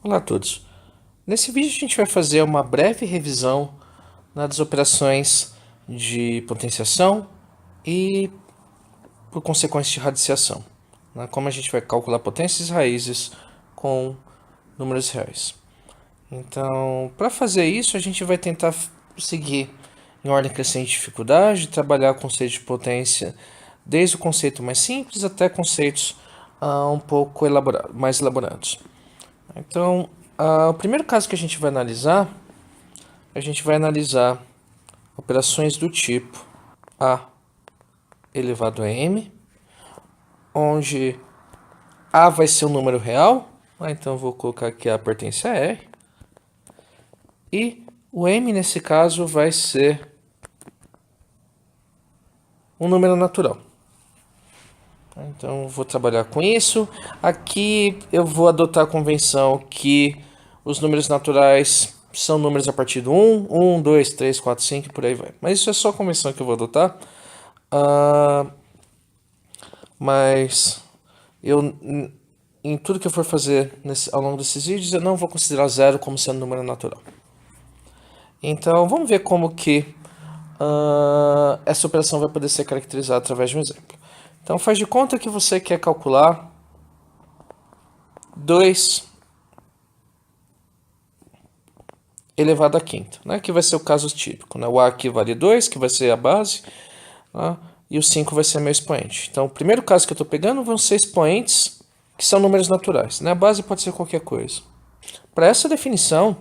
Olá a todos. Nesse vídeo a gente vai fazer uma breve revisão das operações de potenciação e, por consequência, de radiciação. Como a gente vai calcular potências e raízes com números reais. Então, para fazer isso, a gente vai tentar seguir em ordem crescente de dificuldade, trabalhar o conceito de potência desde o conceito mais simples até conceitos um pouco mais elaborados. Então, o primeiro caso que a gente vai analisar operações do tipo A elevado a M, onde A vai ser um número real, então eu vou colocar que A pertence a R, e o M nesse caso vai ser um número natural. Então eu vou trabalhar com isso. Aqui eu vou adotar a convenção que os números naturais são números a partir do 1, 2, 3, 4, 5 e por aí vai. Mas isso é só a convenção que eu vou adotar. Mas eu, em tudo que eu for fazer ao longo desses vídeos, eu não vou considerar zero como sendo número natural. Então vamos ver como que essa operação vai poder ser caracterizada através de um exemplo. Então faz de conta que você quer calcular 2 elevado a quinta, né? Que vai ser o caso típico. Né? O A aqui vale 2, que vai ser a base, né? E o 5 vai ser meu expoente. Então o primeiro caso que eu estou pegando vão ser expoentes que são números naturais. Né? A base pode ser qualquer coisa. Para essa definição,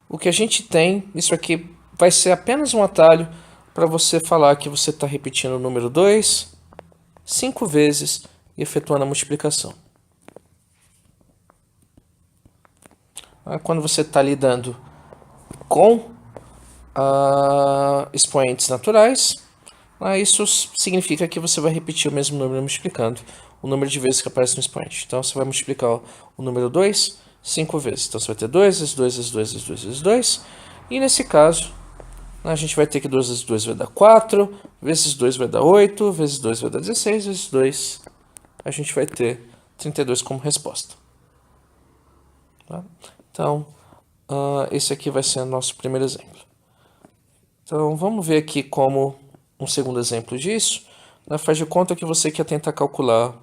o que a gente tem, isso aqui vai ser apenas um atalho para você falar que você está repetindo o número 2 5 vezes e efetuando a multiplicação. Quando você está lidando com expoentes naturais, isso significa que você vai repetir o mesmo número multiplicando o número de vezes que aparece no expoente. Então você vai multiplicar o número 2 5 vezes. Então você vai ter 2 vezes 2 vezes 2 vezes 2 vezes 2. E nesse caso, a gente vai ter que 2 vezes 2 vai dar 4, vezes 2 vai dar 8, vezes 2 vai dar 16, vezes 2 a gente vai ter 32 como resposta. Tá? Então, esse aqui vai ser o nosso primeiro exemplo. Então, vamos ver aqui como um segundo exemplo disso. Faz de conta que você quer tentar calcular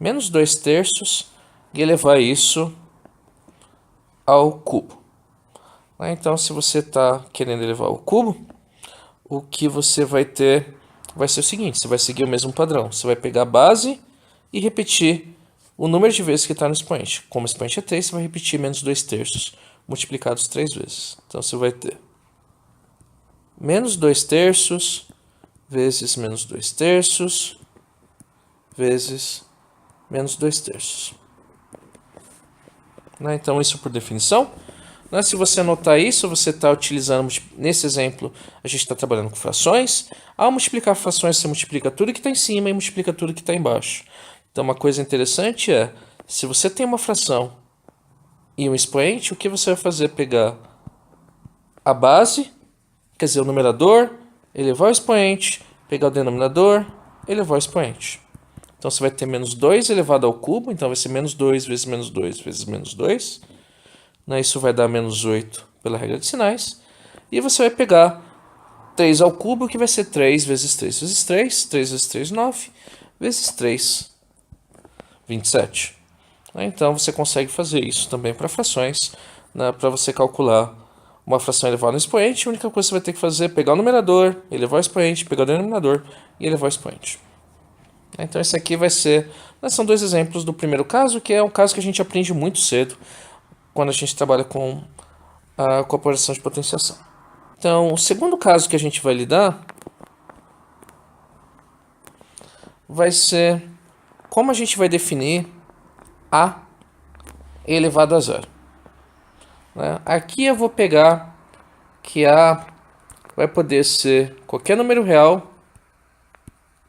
menos 2 terços e elevar isso ao cubo. Então, se você está querendo elevar ao cubo, o que você vai ter vai ser o seguinte, você vai seguir o mesmo padrão. Você vai pegar a base e repetir o número de vezes que está no expoente. Como o expoente é 3, você vai repetir menos 2 terços multiplicados 3 vezes. Então você vai ter menos 2 terços vezes menos 2 terços vezes menos 2 terços. Então isso por definição. Se você anotar isso, você está utilizando, nesse exemplo, a gente está trabalhando com frações. Ao multiplicar frações, você multiplica tudo que está em cima e multiplica tudo que está embaixo. Então, uma coisa interessante é, se você tem uma fração e um expoente, o que você vai fazer? Pegar a base, quer dizer, o numerador, elevar o expoente, pegar o denominador, elevar o expoente. Então, você vai ter menos 2 elevado ao cubo, então vai ser menos 2 vezes menos 2 vezes menos 2. Isso vai dar menos 8 pela regra de sinais. E você vai pegar 3 ao cubo, que vai ser 3 vezes 3 vezes 3. 3 vezes 3, 9. Vezes 3, 27. Então você consegue fazer isso também para frações. Para você calcular uma fração elevada no expoente, a única coisa que você vai ter que fazer é pegar o numerador, elevar o expoente, pegar o denominador e elevar o expoente. Então esse aqui vai ser... São dois exemplos do primeiro caso, que é um caso que a gente aprende muito cedo quando a gente trabalha com a operação de potenciação. Então, o segundo caso que a gente vai lidar vai ser como a gente vai definir A elevado a zero. Aqui eu vou pegar que A vai poder ser qualquer número real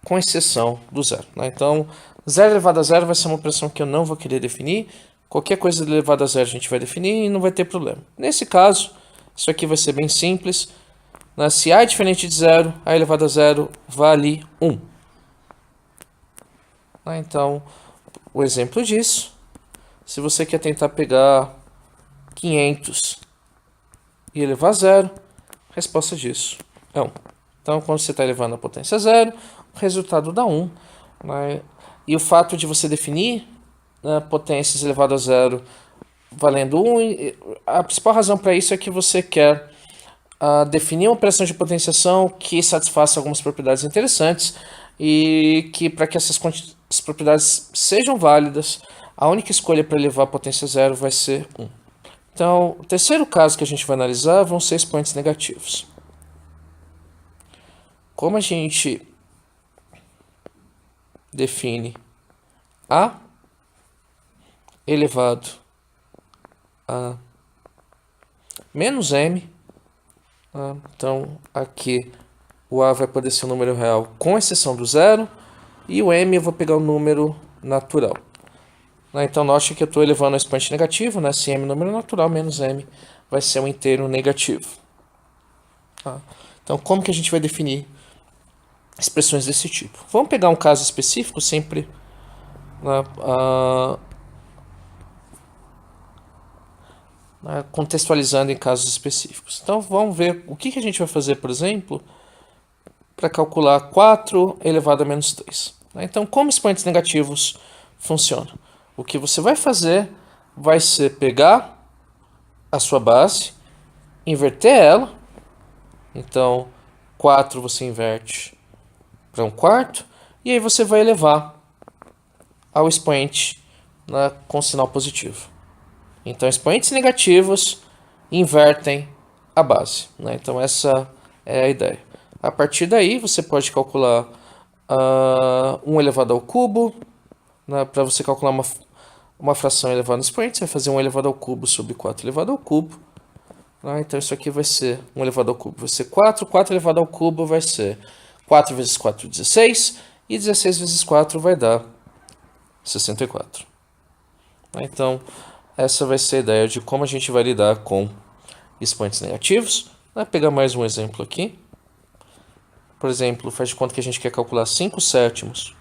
com exceção do zero. Então, 0 elevado a zero vai ser uma operação que eu não vou querer definir. Qualquer coisa elevada a zero a gente vai definir e não vai ter problema. Nesse caso, isso aqui vai ser bem simples. Se A é diferente de zero, A elevado a zero vale 1. Então, o exemplo disso, se você quer tentar pegar 500 e elevar a zero, a resposta disso é 1. Então, quando você está elevando a potência a zero, o resultado dá 1. Né? E o fato de você definir potências elevadas a zero valendo 1, a principal razão para isso é que você quer definir uma operação de potenciação que satisfaça algumas propriedades interessantes e que, para que essas propriedades sejam válidas, a única escolha para elevar a potência a zero vai ser 1. Então, o terceiro caso que a gente vai analisar vão ser expoentes negativos. Como a gente define A elevado a menos M, então aqui o A vai poder ser um número real com exceção do zero, e o M eu vou pegar o número natural. Então note que eu estou elevando a expoente negativo, né? Se M é número natural, menos M vai ser um inteiro negativo. Então como que a gente vai definir expressões desse tipo? Vamos pegar um caso específico, sempre contextualizando em casos específicos. Então vamos ver o que a gente vai fazer, por exemplo, para calcular 4 elevado a menos 3. Então, como expoentes negativos funcionam? O que você vai fazer vai ser pegar a sua base, inverter ela. Então, 4 você inverte para 1/4, e aí você vai elevar ao expoente com sinal positivo. Então, expoentes negativos invertem a base. Então, essa é a ideia. A partir daí, você pode calcular 1 elevado ao cubo. Para você calcular uma fração elevada no expoente, você vai fazer 1 elevado ao cubo sobre 4 elevado ao cubo. Então, isso aqui vai ser 1 elevado ao cubo, vai ser 4. 4 elevado ao cubo vai ser 4 vezes 4, 16. E 16 vezes 4 vai dar 64. Então, essa vai ser a ideia de como a gente vai lidar com expoentes negativos. Vou pegar mais um exemplo aqui. Por exemplo, faz de conta que a gente quer calcular 5/7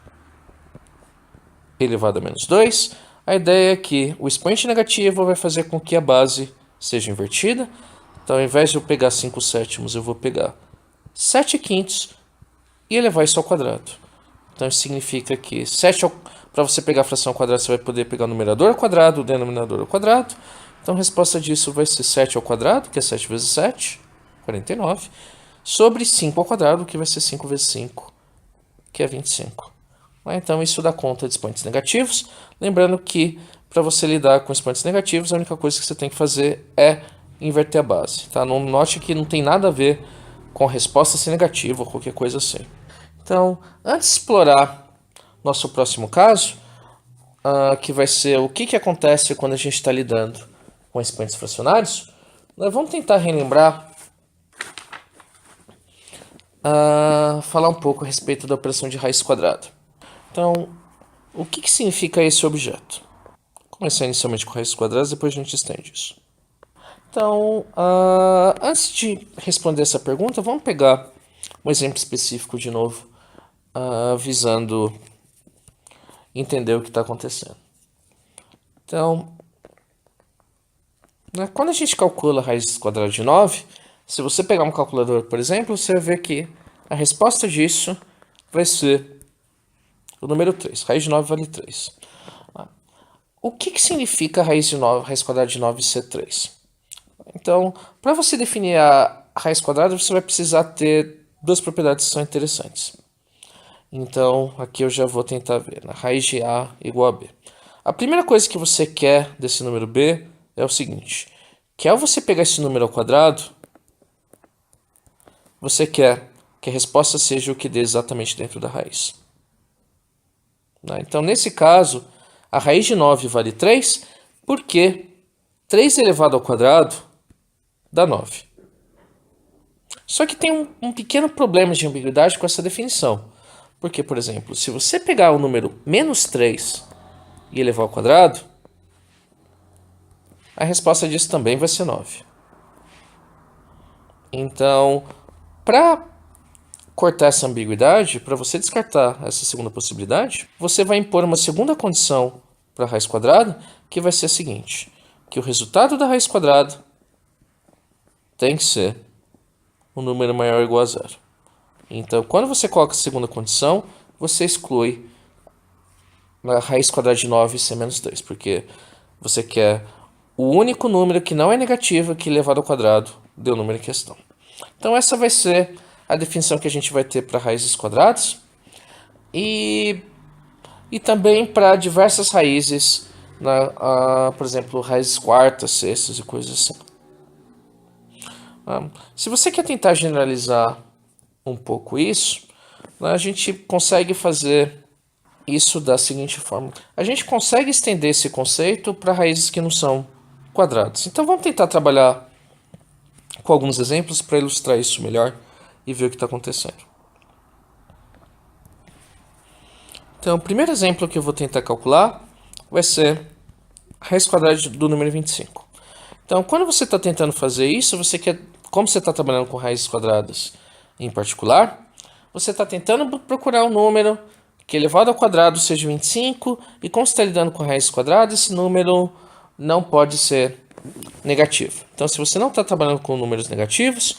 elevado a menos 2. A ideia é que o expoente negativo vai fazer com que a base seja invertida. Então, ao invés de eu pegar 5/7, eu vou pegar 7/5 e elevar isso ao quadrado. Então, isso significa que para você pegar a fração ao quadrado, você vai poder pegar o numerador ao quadrado, o denominador ao quadrado. Então, a resposta disso vai ser 7 ao quadrado, que é 7 vezes 7, 49, sobre 5 ao quadrado, que vai ser 5 vezes 5, que é 25. Então, isso dá conta de expoentes negativos. Lembrando que, para você lidar com expoentes negativos, a única coisa que você tem que fazer é inverter a base. Não note que não tem nada a ver com a resposta ser negativa ou qualquer coisa assim. Então, antes de explorar nosso próximo caso, que vai ser o que acontece quando a gente está lidando com expoentes fracionários, nós vamos tentar relembrar, falar um pouco a respeito da operação de raiz quadrada. Então, o que significa esse objeto? Vou começar inicialmente com raízes quadradas, depois a gente estende isso. Então, antes de responder essa pergunta, vamos pegar um exemplo específico de novo, visando entender o que está acontecendo. Então, quando a gente calcula a raiz quadrada de 9, se você pegar um calculador, por exemplo, você vai ver que a resposta disso vai ser o número 3. Raiz de 9 vale 3. O que significa a raiz quadrada de 9 ser 3? Então, para você definir a raiz quadrada, você vai precisar ter duas propriedades que são interessantes. Então, aqui eu já vou tentar ver. Raiz de A igual a B. A primeira coisa que você quer desse número B é o seguinte, que ao você pegar esse número ao quadrado, você quer que a resposta seja o que dê exatamente dentro da raiz. Então, nesse caso, a raiz de 9 vale 3, porque 3 elevado ao quadrado dá 9. Só que tem um pequeno problema de ambiguidade com essa definição. Porque, por exemplo, se você pegar o número menos 3 e elevar ao quadrado, a resposta disso também vai ser 9. Então, para cortar essa ambiguidade, para você descartar essa segunda possibilidade, você vai impor uma segunda condição para a raiz quadrada, que vai ser a seguinte. que o resultado da raiz quadrada tem que ser um número maior ou igual a zero. Então, quando você coloca a segunda condição, você exclui a raiz quadrada de 9 ser menos 2, porque você quer o único número que não é negativo que elevado ao quadrado deu o número em questão. Então, essa vai ser a definição que a gente vai ter para raízes quadradas e também para diversas raízes, por exemplo, raízes quartas, sextas e coisas assim. Se você quer tentar generalizar um pouco isso, a gente consegue fazer isso da seguinte forma. A gente consegue estender esse conceito para raízes que não são quadradas. Então vamos tentar trabalhar com alguns exemplos para ilustrar isso melhor e ver o que está acontecendo. Então o primeiro exemplo que eu vou tentar calcular vai ser a raiz quadrada do número 25. Então quando você está tentando fazer isso, você quer, como você está trabalhando com raízes quadradas em particular, você está tentando procurar um número que elevado ao quadrado seja 25, e como você está lidando com raízes quadradas, esse número não pode ser negativo. Então, se você não está trabalhando com números negativos,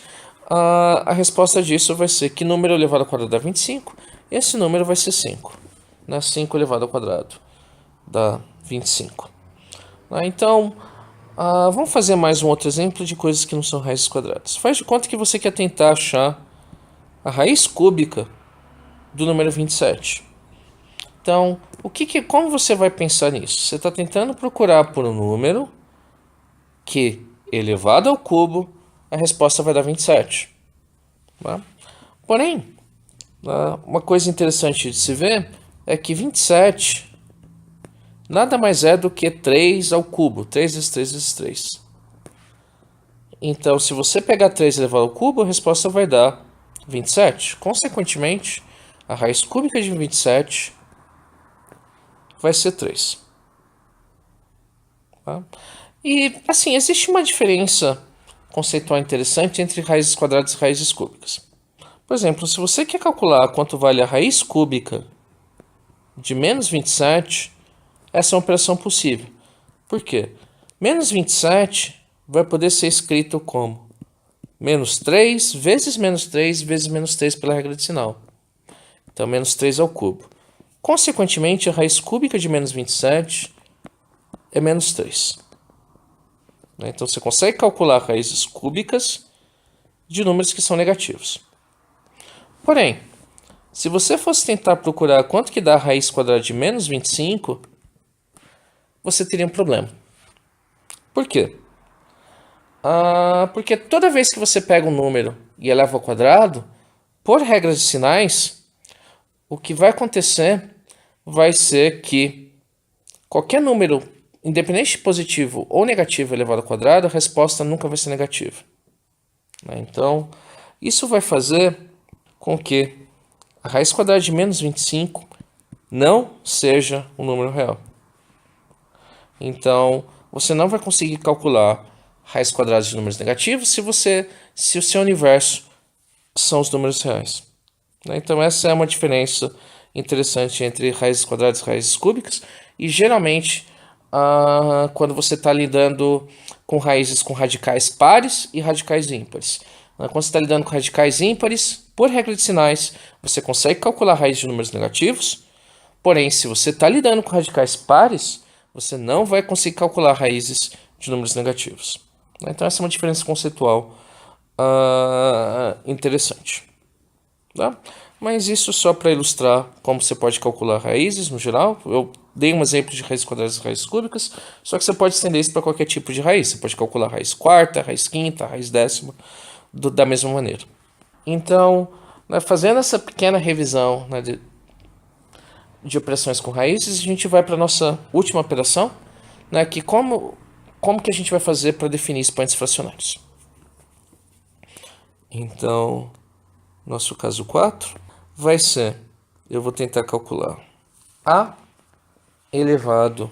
a resposta disso vai ser que número elevado ao quadrado dá 25, esse número vai ser 5. 5 elevado ao quadrado dá 25. Então, vamos fazer mais um outro exemplo de coisas que não são raízes quadradas. Faz de conta que você quer tentar achar a raiz cúbica do número 27. Então, como você vai pensar nisso? Você está tentando procurar por um número que, elevado ao cubo, a resposta vai dar 27. Tá? Porém, uma coisa interessante de se ver é que 27 nada mais é do que 3 ao cubo. 3 vezes 3 vezes 3. Então, se você pegar 3 elevado ao cubo, a resposta vai dar 27. Consequentemente, a raiz cúbica de 27 vai ser 3. Tá? E, assim, existe uma diferença conceitual interessante entre raízes quadradas e raízes cúbicas. Por exemplo, se você quer calcular quanto vale a raiz cúbica de menos 27, essa é uma operação possível. Por quê? Menos 27 vai poder ser escrito como menos 3 vezes menos 3 vezes menos 3 pela regra de sinal. Então, menos 3 ao cubo. Consequentemente, a raiz cúbica de menos 27 é menos 3. Então, você consegue calcular raízes cúbicas de números que são negativos. Porém, se você fosse tentar procurar quanto que dá a raiz quadrada de menos 25, você teria um problema. Por quê? Porque toda vez que você pega um número e eleva ao quadrado, por regras de sinais, o que vai acontecer vai ser que qualquer número, independente de positivo ou negativo elevado ao quadrado, a resposta nunca vai ser negativa. Então, isso vai fazer com que a raiz quadrada de menos 25 não seja um número real. Então, você não vai conseguir calcular raiz quadrada de números negativos se o seu universo são os números reais. Então, essa é uma diferença interessante entre raízes quadradas e raízes cúbicas. E, geralmente, quando você está lidando com raízes com radicais pares e radicais ímpares. Quando você está lidando com radicais ímpares, por regra de sinais, você consegue calcular a raiz de números negativos. Porém, se você está lidando com radicais pares, você não vai conseguir calcular raízes de números negativos. Então, essa é uma diferença conceitual interessante. Tá? Mas isso só para ilustrar como você pode calcular raízes no geral. Eu dei um exemplo de raízes quadradas e raízes cúbicas, só que você pode estender isso para qualquer tipo de raiz. Você pode calcular raiz quarta, raiz quinta, raiz décima, da mesma maneira. Então, fazendo essa pequena revisão de operações com raízes, a gente vai para a nossa última operação, que como que a gente vai fazer para definir expoentes fracionários. Então, nosso caso 4 vai ser, eu vou tentar calcular a elevado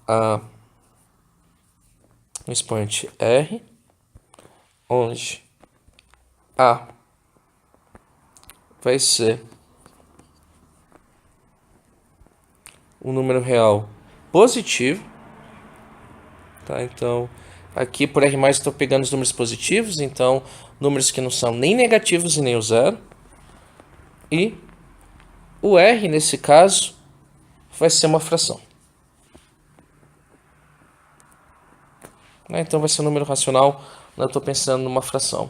a um expoente r, onde a vai ser um número real positivo Tá? Então, aqui por R+, estou pegando os números positivos, então números que não são nem negativos e nem o zero. E o R, nesse caso, vai ser uma fração. Então vai ser um número racional, eu estou pensando numa fração.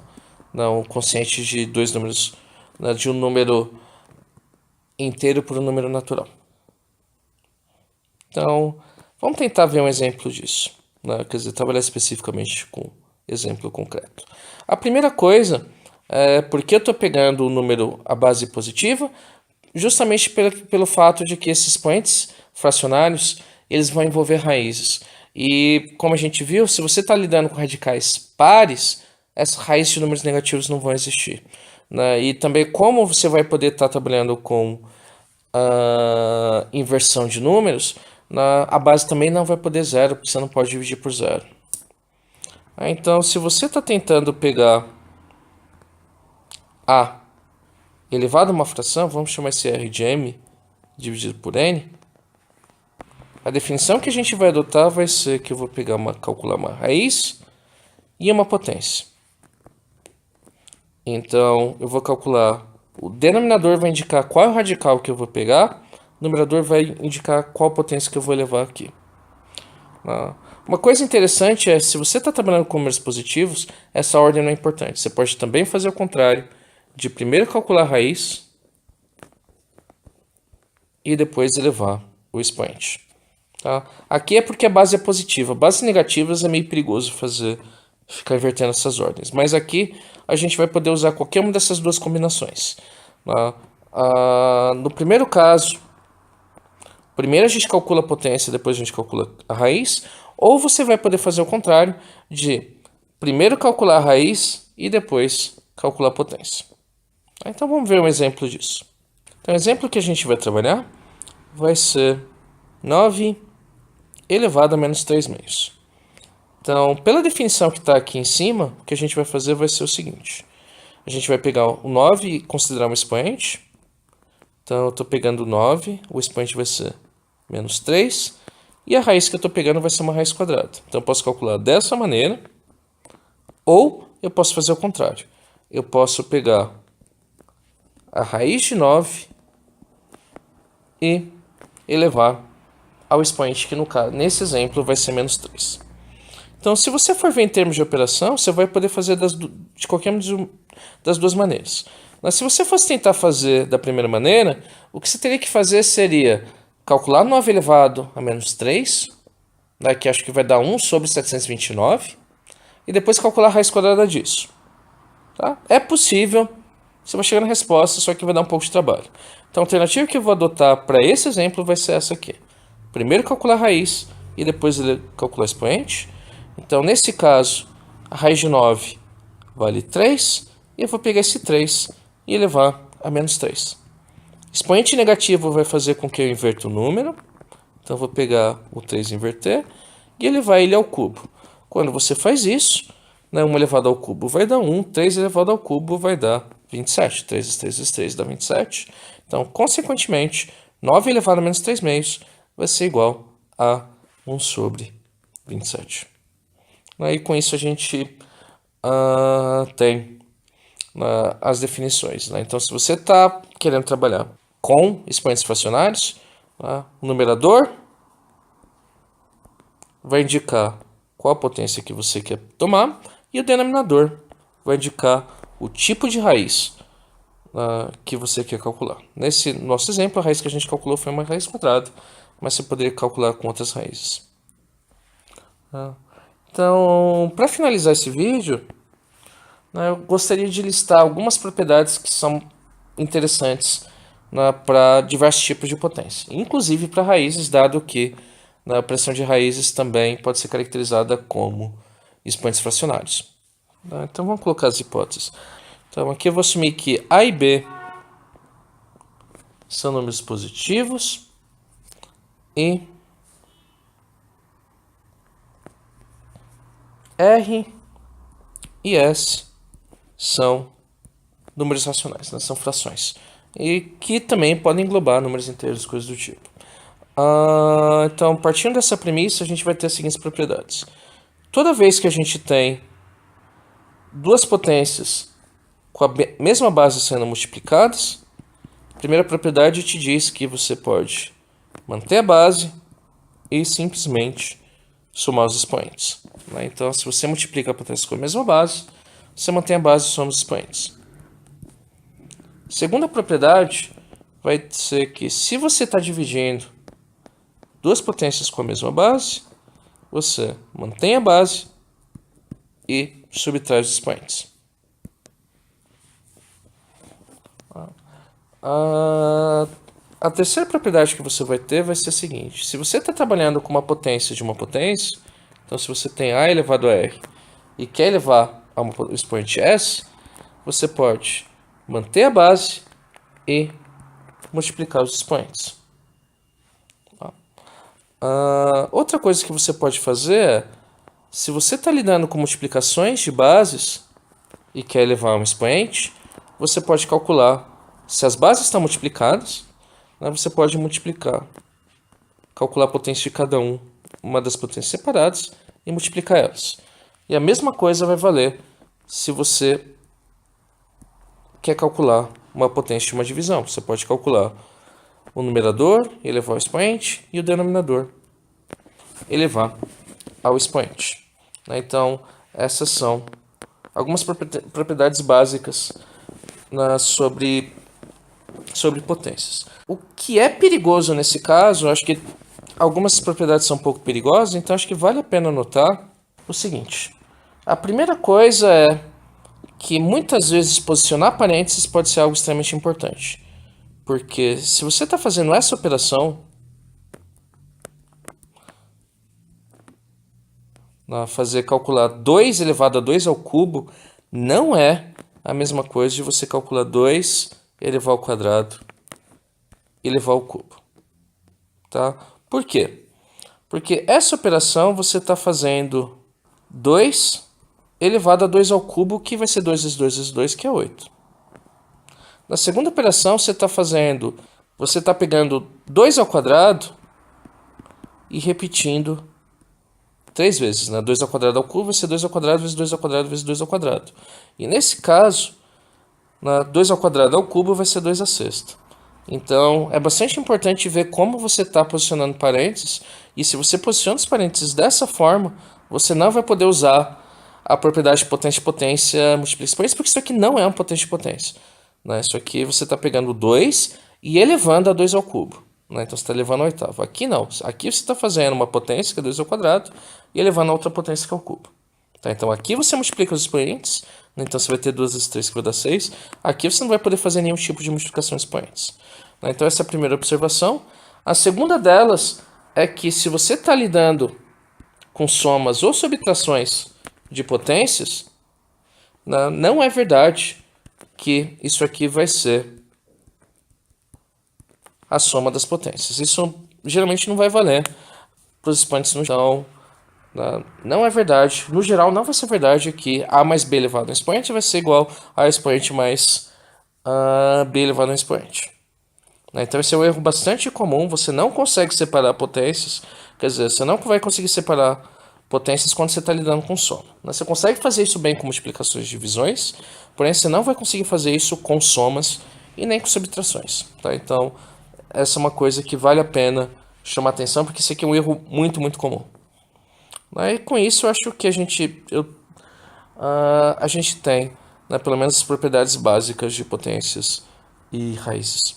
Não consciente de dois números, de um número inteiro por um número natural. Então, vamos tentar ver um exemplo disso. Quer dizer, trabalhar especificamente com exemplo concreto. A primeira coisa é porque eu estou pegando o número a base positiva, justamente pelo fato de que esses expoentes fracionários eles vão envolver raízes. E como a gente viu, se você está lidando com radicais pares, essas raízes de números negativos não vão existir. E também como você vai poder estar trabalhando com inversão de números, a base também não vai poder zero, porque você não pode dividir por zero. Então, se você está tentando pegar A elevado a uma fração, vamos chamar esse R de M dividido por N, a definição que a gente vai adotar vai ser que eu vou calcular uma raiz e uma potência. Então, eu vou calcular, o denominador vai indicar qual é o radical que eu vou pegar, o numerador vai indicar qual potência que eu vou levar aqui. Uma coisa interessante é, se você está trabalhando com números positivos, essa ordem não é importante. Você pode também fazer o contrário, de primeiro calcular a raiz e depois elevar o expoente. Tá? Aqui é porque a base é positiva. Bases negativas é meio perigoso ficar invertendo essas ordens. Mas aqui a gente vai poder usar qualquer uma dessas duas combinações. No primeiro caso, primeiro a gente calcula a potência, depois a gente calcula a raiz. Ou você vai poder fazer o contrário, de primeiro calcular a raiz e depois calcular a potência. Então vamos ver um exemplo disso. Então o exemplo que a gente vai trabalhar vai ser 9 elevado a menos 3 meios. Então, pela definição que está aqui em cima, o que a gente vai fazer vai ser o seguinte. A gente vai pegar o 9 e considerar um expoente. Então, eu estou pegando o 9, o expoente vai ser menos 3. E a raiz que eu estou pegando vai ser uma raiz quadrada. Então, eu posso calcular dessa maneira. Ou eu posso fazer o contrário. Eu posso pegar a raiz de 9 e elevar ao expoente, que nesse exemplo vai ser menos 3. Então, se você for ver em termos de operação, você vai poder fazer de qualquer das duas maneiras. Mas se você fosse tentar fazer da primeira maneira, o que você teria que fazer seria calcular 9 elevado a menos 3, que acho que vai dar 1 sobre 729, e depois calcular a raiz quadrada disso. Tá? É possível, você vai chegar na resposta, só que vai dar um pouco de trabalho. Então, a alternativa que eu vou adotar para esse exemplo vai ser essa aqui. Primeiro calcular a raiz e depois calcular o expoente. Então, nesse caso, a raiz de 9 vale 3, e eu vou pegar esse 3 e elevar a menos 3. Expoente negativo vai fazer com que eu inverta o número. Então, eu vou pegar o 3 e inverter, e elevar ele ao cubo. Quando você faz isso, 1 elevado ao cubo vai dar 1, 3 elevado ao cubo vai dar 27. 3 vezes 3 vezes 3 dá 27. Então, consequentemente, 9 elevado a menos 3 meios vai ser igual a 1 sobre 27. E com isso a gente tem as definições. Então, se você está querendo trabalhar com expoentes fracionários, o numerador vai indicar qual a potência que você quer tomar e o denominador vai indicar o tipo de raiz que você quer calcular. Nesse nosso exemplo, a raiz que a gente calculou foi uma raiz quadrada, mas você poderia calcular com outras raízes. Então, para finalizar esse vídeo, eu gostaria de listar algumas propriedades que são interessantes para diversos tipos de potência, inclusive para raízes, dado que a pressão de raízes também pode ser caracterizada como expoentes fracionários. Então vamos colocar as hipóteses. Então aqui eu vou assumir que A e B são números positivos e R e S são números racionais, são frações. E que também podem englobar números inteiros, coisas do tipo. Então, partindo dessa premissa, a gente vai ter as seguintes propriedades. toda vez que a gente tem duas potências com a mesma base sendo multiplicadas, a primeira propriedade te diz que você pode manter a base e simplesmente somar os expoentes. Então, se você multiplica a potência com a mesma base, você mantém a base e soma os expoentes. Segunda propriedade vai ser que se você está dividindo duas potências com a mesma base, você mantém a base e subtrai os expoentes. A terceira propriedade que você vai ter vai ser a seguinte: se você está trabalhando com uma potência de uma potência, então se você tem a elevado a r e quer elevar a um expoente s, você pode manter a base e multiplicar os expoentes. Outra coisa que você pode fazer é, se você está lidando com multiplicações de bases e quer elevar um expoente, você pode calcular se as bases estão multiplicadas, você pode calcular a potência de cada uma das potências separadas e multiplicar elas. E a mesma coisa vai valer se você quer calcular uma potência de uma divisão. Você pode calcular o numerador, elevar ao expoente, e o denominador, elevar ao expoente. Então, essas são algumas propriedades básicas sobre potências. O que é perigoso nesse caso, eu acho que algumas propriedades são um pouco perigosas, então acho que vale a pena notar o seguinte. A primeira coisa é que muitas vezes posicionar parênteses pode ser algo extremamente importante. Porque se você está fazendo essa operação, fazer calcular 2 elevado a 2 ao cubo, não é a mesma coisa de você calcular 2 elevar ao quadrado e elevar ao cubo. Tá? Por quê? Porque essa operação você está fazendo 2 elevado a 2 ao cubo, que vai ser 2 vezes 2 vezes 2, que é 8. Na segunda operação, você está pegando 2 ao quadrado e repetindo 3 vezes. 2 ao quadrado ao cubo vai ser 2 ao quadrado vezes 2 ao quadrado vezes 2 ao quadrado. E nesse caso, 2 ao quadrado ao cubo vai ser 2 à sexta. Então, é bastante importante ver como você está posicionando parênteses. E se você posiciona os parênteses dessa forma, você não vai poder usar a propriedade de potência múltipla expoente, porque isso aqui não é uma potência de potência. Isso aqui você está pegando 2 e elevando a 2 ao cubo. Então você está elevando a oitavo. Aqui não. Aqui você está fazendo uma potência, que é 2 ao quadrado, e elevando a outra potência, que é o cubo. Então aqui você multiplica os expoentes. Então você vai ter 2 vezes 3, que vai dar 6. Aqui você não vai poder fazer nenhum tipo de multiplicação de expoentes. Então essa é a primeira observação. A segunda delas é que se você está lidando com somas ou subtrações de potências, não é verdade que isso aqui vai ser a soma das potências. Isso geralmente não vai valer para os expoentes no geral. Não é verdade. No geral, não vai ser verdade que A mais B elevado a um expoente vai ser igual a expoente mais B elevado a um expoente. Então esse é um erro bastante comum. Você não consegue separar potências. Quer dizer, você não vai conseguir separar potências quando você está lidando com soma. Você consegue fazer isso bem com multiplicações e divisões, porém você não vai conseguir fazer isso com somas e nem com subtrações. Então, essa é uma coisa que vale a pena chamar atenção, porque isso aqui é um erro muito, muito comum. E com isso, eu acho que a gente tem, pelo menos, as propriedades básicas de potências e raízes.